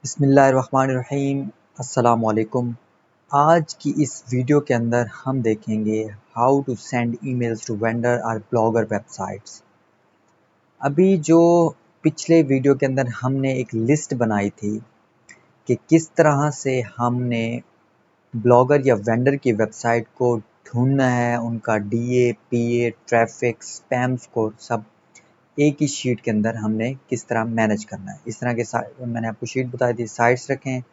बिस्मिल्लाहिर्रहमानिर्रहीम। अस्सलामुअलैकुम। आज की इस वीडियो के अंदर हम देखेंगे how to send emails to vendor और ब्लॉगर वेबसाइट्स। अभी जो पिछले वीडियो के अंदर हमने एक लिस्ट बनाई थी कि किस तरह से हमने ब्लॉगर या वेंडर की वेबसाइट को ढूंढना है, उनका डीए, पीए, ट्रैफिक, स्पैम स्कोर सब एक ही शीट के अंदर हमने किस तरह मैनेज करना है। इस तरह के मैंने आपको शीट बताई थी, साइट्स रखें,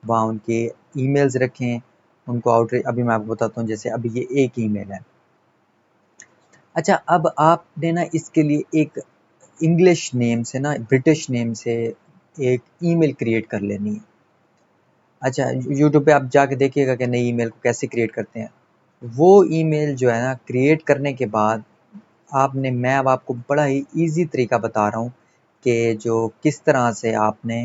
वहाँ उनके ईमेल्स रखें, उनको आउटरीच। अभी मैं आपको बताता हूँ, जैसे अभी ये एक ईमेल है। अच्छा, अब आपने ना इसके लिए एक इंग्लिश नेम से ना ब्रिटिश नेम से एक ईमेल क्रिएट कर लेनी है। अच्छा, यूट्यूब पे आप जाके देखिएगा कि नई ईमेल को कैसे क्रिएट करते हैं। वो ईमेल जो है ना क्रिएट करने के बाद मैं अब आपको बड़ा ही इजी तरीका बता रहा हूँ कि जो किस तरह से आपने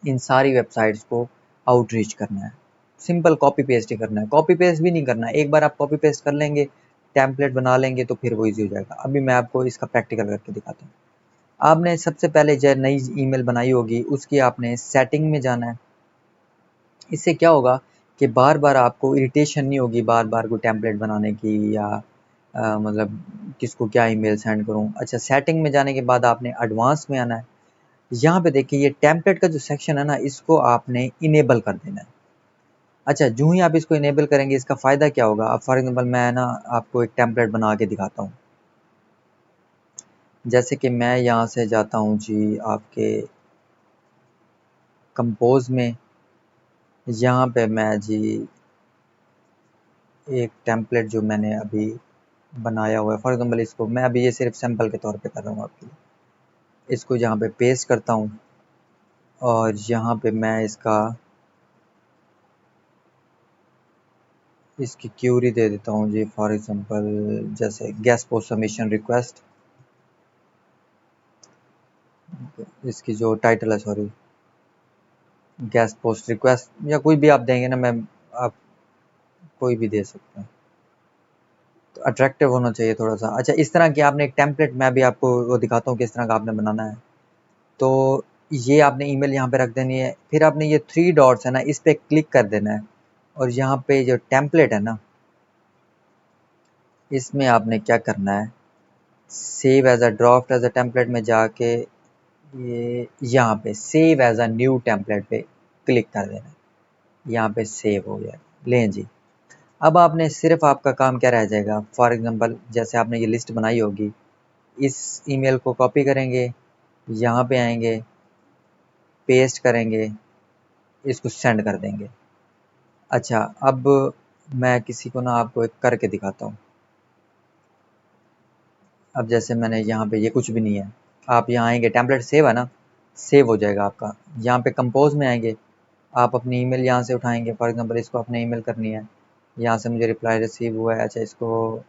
इन सारी वेबसाइट्स को आउटरीच करना है। सिंपल कॉपी पेस्ट ही करना है, कॉपी पेस्ट भी नहीं करना है। एक बार आप कॉपी पेस्ट कर लेंगे, टेम्पलेट बना लेंगे तो फिर वो इजी हो जाएगा। अभी मैं आपको इसका प्रैक्टिकल करके दिखाता हूँ। आपने सबसे पहले जो नई ईमेल बनाई होगी उसकी आपने सेटिंग में जाना है। इससे क्या होगा कि बार बार आपको इरिटेशन नहीं होगी बार बार कोई टेम्पलेट बनाने की, या मतलब किसको क्या ईमेल सेंड करूं। अच्छा, सेटिंग में जाने के बाद आपने एडवांस में आना है। यहाँ पे देखिए ये टेम्पलेट का जो सेक्शन है ना, इसको आपने इनेबल कर देना है। अच्छा, जो ही आप इसको इनेबल करेंगे इसका फ़ायदा क्या होगा। अब फॉर एग्जांपल मैं ना आपको एक टेम्पलेट बना के दिखाता हूँ। जैसे कि मैं यहाँ से जाता हूँ जी आपके कंपोज में, यहाँ पे मैं जी एक टेम्पलेट जो मैंने अभी बनाया हुआ है, फॉर एग्जांपल इसको मैं अभी ये सिर्फ सैंपल के तौर पे कर रहा हूँ आपके लिए। इसको यहाँ पे पेस्ट करता हूँ और यहाँ पे मैं इसकी क्यूरी दे देता हूँ जी। फॉर एग्जांपल जैसे गेस्ट पोस्ट सबमिशन रिक्वेस्ट, इसकी जो टाइटल है, सॉरी, गेस्ट पोस्ट रिक्वेस्ट, या कोई भी आप देंगे ना, मैं आप कोई भी दे सकते हैं, तो अट्रैक्टिव होना चाहिए थोड़ा सा। अच्छा, इस तरह की आपने एक टेम्पलेट, मैं भी आपको वो दिखाता हूँ किस तरह का आपने बनाना है। तो ये आपने ईमेल यहाँ पे रख देनी है, फिर आपने ये 3 डॉट्स है ना, इस पे क्लिक कर देना है और यहाँ पे जो टेम्पलेट है ना, इसमें आपने क्या करना है, save as a draft as a template में जाके ये यहाँ पे save as a new template पे क्लिक कर देना है। यहाँ पे सेव हो गया। लें जी, अब आपने सिर्फ आपका काम क्या रह जाएगा। फॉर एग्जांपल जैसे आपने ये लिस्ट बनाई होगी, इस ईमेल को कॉपी करेंगे, यहाँ पे आएंगे, पेस्ट करेंगे, इसको सेंड कर देंगे। अच्छा, अब मैं किसी को ना आपको एक करके दिखाता हूँ। अब जैसे मैंने यहाँ पे, ये कुछ भी नहीं है, आप यहाँ आएंगे, टेम्पलेट सेव है ना, सेव हो जाएगा आपका। यहाँ पे कंपोज में आएंगे, आप अपनी ईमेल यहाँ से उठाएंगे। फॉर एग्जांपल इसको अपने ईमेल करनी है, यहाँ से मुझे रिप्लाई रिसीव हुआ है। अच्छा, इसको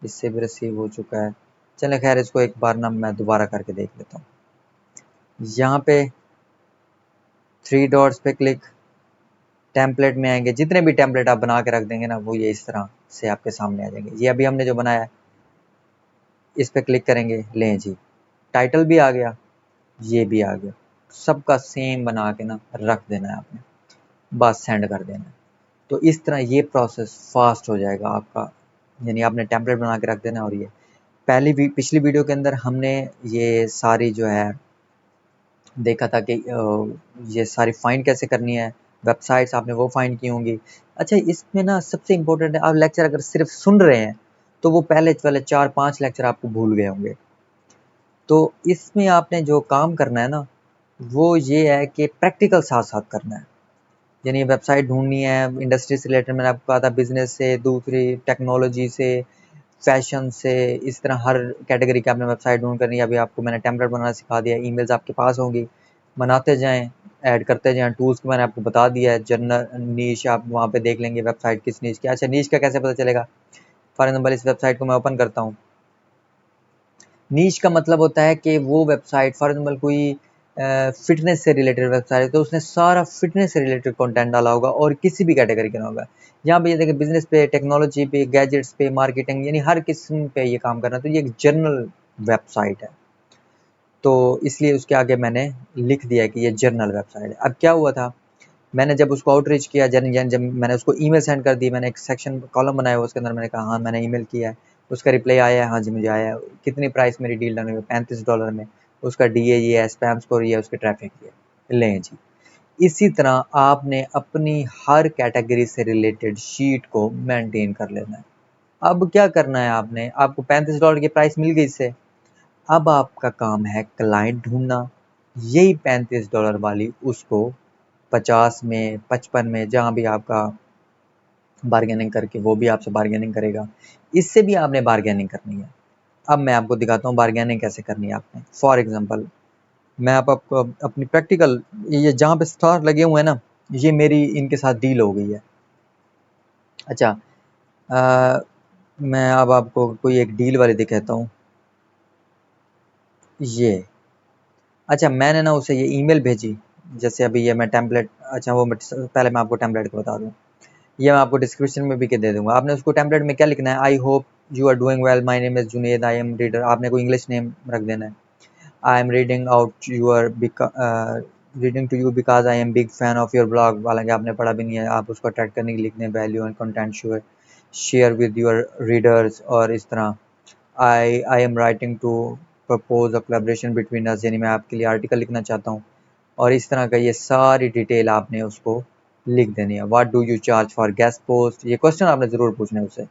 इससे भी रिसीव हो चुका है। चलें खैर, इसको एक बार ना मैं दोबारा करके देख लेता हूँ। यहाँ पे 3 डॉट्स पे क्लिक, टेम्पलेट में आएंगे, जितने भी टेम्पलेट आप बना के रख देंगे ना, वो ये इस तरह से आपके सामने आ जाएंगे। ये अभी हमने जो बनाया है, इस पे क्लिक करेंगे, लें जी, टाइटल भी आ गया, ये भी आ गया। सबका सेम बना के ना रख देना है आपने, बस सेंड कर देना है। तो इस तरह ये प्रोसेस फास्ट हो जाएगा आपका। यानी आपने टेम्पलेट बना के रख देना। और ये पिछली वीडियो के अंदर हमने ये सारी जो है देखा था कि ये सारी फाइंड कैसे करनी है, वेबसाइट्स आपने वो फाइंड की होंगी। अच्छा, इसमें ना सबसे इम्पोर्टेंट है, आप लेक्चर अगर सिर्फ सुन रहे हैं तो वो पहले 4-5 लेक्चर आपको भूल गए होंगे। तो इसमें आपने जो काम करना है ना, वो ये है कि प्रैक्टिकल साथ साथ करना है। यानी वेबसाइट ढूंढनी है इंडस्ट्री से रिलेटेड, मैंने आपको कहा था, बिजनेस से, दूसरी टेक्नोलॉजी से, फैशन से, इस तरह हर कैटेगरी की आपने वेबसाइट ढूंढ करनी है। अभी आपको मैंने टेम्पलेट बनाना सिखा दिया, ईमेल्स आपके पास होंगी, बनाते जाएं, ऐड करते जाएं। टूल्स को मैंने आपको बता दिया है। जनरल नीश आप वहाँ पे देख लेंगे वेबसाइट किस नीश की। अच्छा, नीश का कैसे पता चलेगा। फॉर एग्जाम्पल इस वेबसाइट को मैं ओपन करता हूँ। नीश का मतलब होता है कि वो वेबसाइट, फॉर एग्जाम्पल कोई फिटनेस से रिलेटेड वेबसाइट है तो उसने सारा फिटनेस से रिलेटेड कंटेंट डाला होगा और किसी भी कैटेगरी का होगा। यहाँ पे ये देखिए, बिजनेस पे, टेक्नोलॉजी पे, गैजेट्स पे, मार्केटिंग, यानी हर किस्म पे ये काम कर रहा है। तो ये एक जनरल वेबसाइट है। तो इसलिए उसके आगे मैंने लिख दिया कि ये जर्नल वेबसाइट है। अब क्या हुआ था, मैंने जब उसको आउटरीच किया, जब मैंने उसको ईमेल सेंड कर दी, मैंने एक सेक्शन कॉलम बनाया हुआ, उसके अंदर मैंने कहा हाँ मैंने ईमेल किया है, उसका रिप्लाई आया है हाँ जी मुझे आया है, कितनी प्राइस मेरी डील डन हुई, $35 में, उसका DA ये है, स्पैम स्कोर ये है, उसकी ट्रैफिक ये है। लें जी, इसी तरह आपने अपनी हर कैटेगरी से रिलेटेड शीट को मेंटेन कर लेना है। अब क्या करना है आपने, आपको $35 की प्राइस मिल गई इससे, अब आपका काम है क्लाइंट ढूंढना, यही $35 वाली उसको 50 में 55 में जहाँ भी आपका बार्गेनिंग करके वो भी आपसे बार्गेनिंग करेगा, इससे भी आपने बार्गेनिंग करनी है। अब मैं आपको दिखाता हूँ बार्गेनिंग कैसे करनी है आपने। फॉर एग्जांपल मैं आपको अपनी प्रैक्टिकल, ये जहाँ पे स्टार लगे हुए हैं ना, ये मेरी इनके साथ डील हो गई है। अच्छा, मैं अब आपको कोई एक डील वाली दिखाता हूँ। ये अच्छा, मैंने ना उसे ये ईमेल भेजी, जैसे अभी ये मैं टेम्पलेट, अच्छा वो पहले मैं आपको टेम्पलेट को बता दूँ, ये मैं आपको डिस्क्रिप्शन में भी के दे दूंगा। आपने उसको टेम्पलेट में क्या लिखना है, I hope you are doing well, my name is Junaid, I am reader, आपने कोई इंग्लिश नेम रख देना है। I am reading out your reading to you because I am big fan of your blog, हालांकि आपने पढ़ा भी नहीं है, आप उसको अट्रैक्ट करने के लिखने value and content share with your readers, और इस तरह I am writing to propose a collaboration between us, यानी मैं आपके लिए आर्टिकल लिखना चाहता हूँ, और इस तरह का ये सारी डिटेल आपने उसको लिख देनी है। What do you charge for guest post, ये क्वेश्चन आपने ज़रूर पूछना है उससे।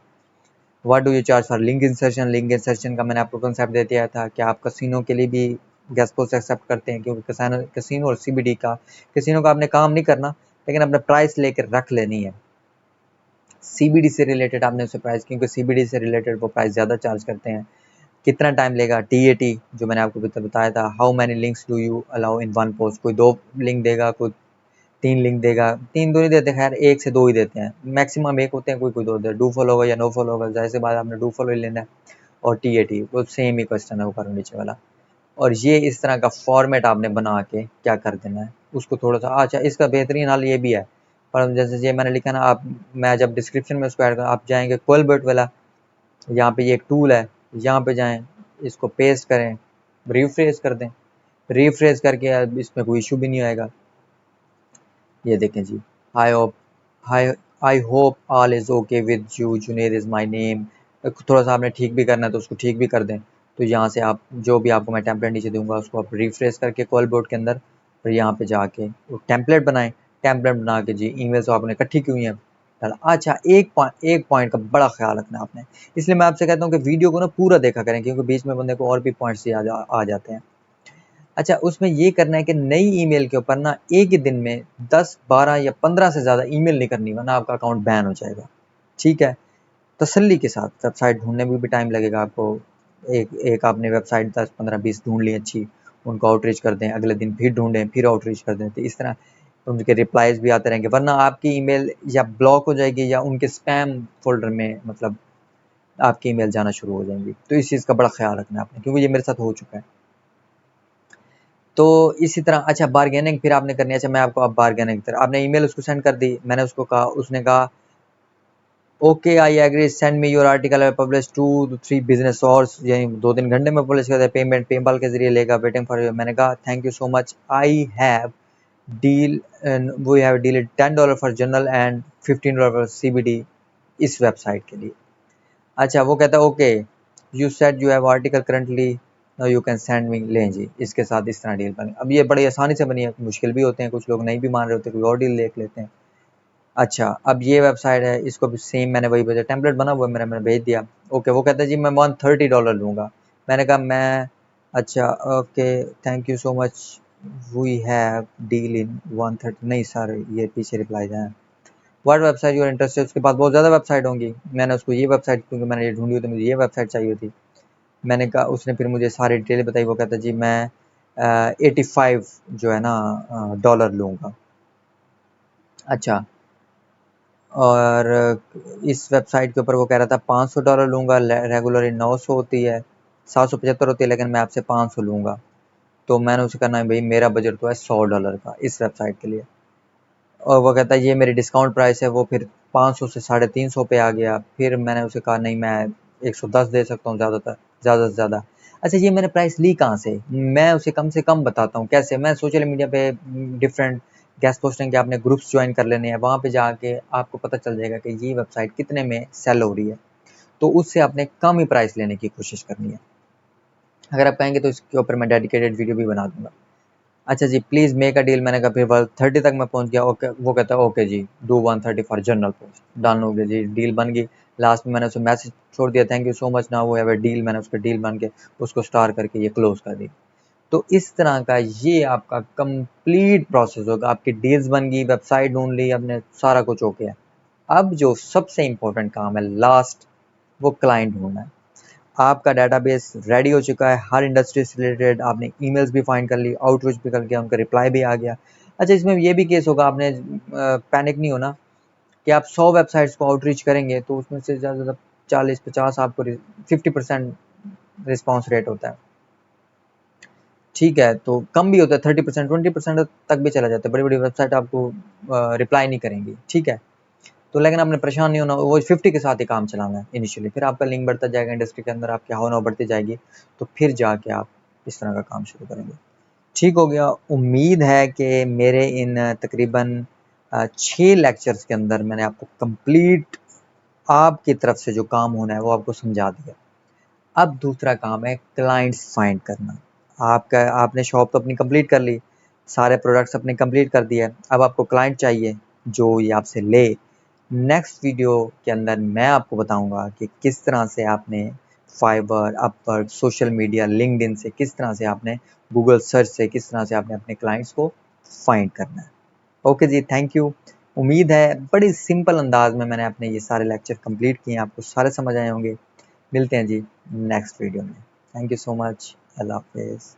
What do you charge for link insertion, link insertion का मैंने आपको कंसेप्ट दे दिया था कि आप कसिनो के लिए भी गेस्ट पोस्ट एक्सेप्ट करते हैं, क्योंकि कसिनो और CBD का, कसिनो का आपने काम नहीं करना, लेकिन अपने प्राइस लेकर रख लेनी है। CBD से रिलेटेड आपने उससे प्राइस, क्योंकि CBD से रिलेटेड वो प्राइस ज़्यादा चार्ज करते हैं। कितना टाइम लेगा, TAT जो मैंने आपको बताया था, how many links do you allow in one post, कोई 2 लिंक देगा, कोई 3 लिंक देगा, 3 तो नहीं देते, खैर 1 से 2 ही देते हैं, मैक्सिमम 1 होते हैं, कोई 2 देते हैं। डू फॉलो होगा या नो फॉलो होगा, जाहिर सी बात आपने डू फॉलो ही लेना है। और TAT वो सेम ही क्वेश्चन है ऊपर नीचे वाला। और ये इस तरह का फॉर्मेट आपने बना के क्या कर देना है उसको थोड़ा सा, अच्छा इसका बेहतरीन हाल ये भी है, पर जैसे ये मैंने लिखा ना, आप मैं जब डिस्क्रिप्शन में उसको ऐड कर, आप जाएंगे क्वेलबर्ट वाला, यहाँ पे ये एक टूल है, यहाँ पे जाएं, इसको पेस्ट करें, रिफ्रेश कर दें, रिफ्रेश करके अब इसमें कोई इशू भी नहीं आएगा। ये देखें जी, I hope I I hope all is okay with you, Junaid is my name, थोड़ा सा आपने ठीक भी करना है तो उसको ठीक भी कर दें। तो यहाँ से आप जो भी आपको मैं टेम्पलेट नीचे दूंगा उसको आप रिफ्रेश करके कॉल बोर्ड के अंदर, और यहाँ पे जाके टेम्पलेट बनाएं, टेम्पलेट बना के जी ईमेल तो आपने इकट्ठी की हुई हैं डाला। अच्छा, एक पॉइंट का बड़ा ख्याल रखना आपने, इसलिए मैं आपसे कहता हूँ कि वीडियो को ना पूरा देखा करें, क्योंकि बीच में बंदे को और भी पॉइंट्स आ जाते हैं। अच्छा, उसमें ये करना है कि नई ईमेल के ऊपर ना एक ही दिन में 10, 12 या 15 से ज़्यादा ईमेल नहीं करनी, वरना आपका अकाउंट बैन हो जाएगा। ठीक है, तसल्ली के साथ वेबसाइट ढूंढने में भी टाइम लगेगा आपको। एक एक आपने वेबसाइट 10, 15, 20 ढूंढ ली अच्छी, उनको आउटरीच कर दें, अगले दिन फिर ढूंढें, फिर आउटरीच कर दें, तो इस तरह उनके रिप्लाईज भी आते रहेंगे, वरना आपकी ईमेल या ब्लॉक हो जाएगी या उनके स्पैम फोल्डर में, मतलब आपकी ईमेल जाना शुरू हो जाएंगी। तो इस चीज़ का बड़ा ख्याल रखना है आपने, क्योंकि ये मेरे साथ हो चुका है। तो इसी तरह अच्छा, बार्गेनिंग फिर आपने करनी है। अच्छा, मैं आपको अब बार्गेनिंग, फिर आपने ईमेल उसको सेंड कर दी, मैंने उसको कहा, उसने कहा okay I agree, send me your article, I publish 2 to 3 business hours, यानी 2-3 घंटे में पब्लिश कर दे, पेमेंट पेपाल के जरिए लेगा, वेटिंग फॉर यू। मैंने कहा thank you so much, I have deal we have deal $10 for general and $15 for CBD इस वेबसाइट के लिए। अच्छा, वो कहता है okay you said you have article currently, now you can send me, लें जी, इसके साथ इस तरह डील बनी। अब ये बड़ी आसानी से बनी है, मुश्किल भी होते हैं, कुछ लोग नहीं भी मान रहे होते, कोई और डील देख लेते हैं। अच्छा, अब ये वेबसाइट है, इसको भी सेम मैंने वही भेजा, टेम्पलेट बना हुआ है मेरा, मैंने भेज दिया। ओके, वो कहता है जी मैं $130 लूँगा। मैंने कहा मैं, अच्छा okay thank you so much, we have deal in 130, नहीं सर ये पीछे रिप्लाई जाए, what website you are interested, उसके पास बहुत ज़्यादा वेबसाइट होंगी, मैंने उसको ये वेबसाइट, क्योंकि मैंने ये ढूंढी हुई तो मुझे ये वेबसाइट चाहिए थी। मैंने कहा, उसने फिर मुझे सारी डिटेल बताई, वो कहता जी मैं 85 जो है ना डॉलर लूँगा। अच्छा, और इस वेबसाइट के ऊपर वो कह रहा था $500 लूँगा, रेगुलरली 900 होती है, 775 होती है, लेकिन मैं आपसे 500 लूँगा। तो मैंने उसे कहा भाई मेरा बजट तो है $100 का इस वेबसाइट के लिए, और वो कहता है ये मेरी डिस्काउंट प्राइस है, वो फिर 500 से 350 पे आ गया। फिर मैंने उसे कहा नहीं मैं 110 दे सकता हूँ ज़्यादातर, ज़्यादा से ज़्यादा। अच्छा ये मैंने प्राइस ली कहाँ से, मैं उसे कम से कम बताता हूँ। कैसे, मैं सोशल मीडिया पे डिफरेंट गेस्ट पोस्टिंग के आपने ग्रुप्स ज्वाइन कर लेने हैं, वहाँ पे जाके आपको पता चल जाएगा कि ये वेबसाइट कितने में सेल हो रही है, तो उससे आपने कम ही प्राइस लेने की कोशिश करनी है। अगर आप कहेंगे तो इसके ऊपर मैं डेडिकेटेड वीडियो भी बना दूंगा। अच्छा जी, प्लीज़ मेक अ डील, मैंने कहा फिर 130 तक मैं पहुंच गया। ओके, वो कहता है ओके जी, do 130 for general post. Done हो गया जी, डील बन गई। लास्ट में मैंने उसे मैसेज छोड़ दिया, thank you so much, now we have a deal. मैंने उसके डील बन के उसको स्टार करके ये क्लोज कर दी। तो इस तरह का ये आपका कंप्लीट प्रोसेस होगा। आपकी डील्स बन गई, वेबसाइट ढूंढ ली, आपने सारा कुछ ओके है। अब जो सबसे इंपॉर्टेंट काम है लास्ट, वो क्लाइंट ढूंढना है। आपका डेटाबेस रेडी हो चुका है, हर इंडस्ट्री से रिलेटेड आपने ईमेल्स भी फाइंड कर ली, आउटरीच भी कर लिया, उनका रिप्लाई भी आ गया। अच्छा इसमें ये भी केस होगा, आपने पैनिक नहीं होना कि आप 100 वेबसाइट्स को आउटरीच करेंगे तो उसमें से ज़्यादा 40-50 आपको 50% रिस्पॉन्स रेट होता है, ठीक है, तो कम भी होता है 30%, 20% तक भी चला जाता है। बड़ी बड़ी वेबसाइट आपको रिप्लाई नहीं करेंगी, ठीक है। तो लेकिन आपने परेशान नहीं होना, वो 50 के साथ ही काम चलाना है इनिशियली, फिर आपका लिंक बढ़ता जाएगा, इंडस्ट्री के अंदर आपकी हाव बढ़ती जाएगी, तो फिर जाके आप इस तरह का काम शुरू करेंगे। ठीक हो गया। उम्मीद है कि मेरे इन तकरीबन 6 लेक्चर्स के अंदर मैंने आपको कंप्लीट आपकी तरफ से जो काम होना है वो आपको समझा दिया। अब दूसरा काम है क्लाइंट्स फाइंड करना। आपका आपने शॉप तो अपनी कंप्लीट कर ली, सारे प्रोडक्ट्स अपने कंप्लीट कर दिए, अब आपको क्लाइंट चाहिए जो ये आपसे ले। नेक्स्ट वीडियो के अंदर मैं आपको बताऊंगा कि किस तरह से आपने Fiverr, Upwork, social media, LinkedIn से किस तरह से आपने गूगल सर्च से किस तरह से आपने अपने क्लाइंट्स को फाइंड करना है। ओके जी, थैंक यू। उम्मीद है बड़ी सिंपल अंदाज में मैंने अपने ये सारे लेक्चर कंप्लीट किए हैं, आपको सारे समझ आए होंगे। मिलते हैं जी नेक्स्ट वीडियो में। Thank you so much. अल्लाह हाफिज़।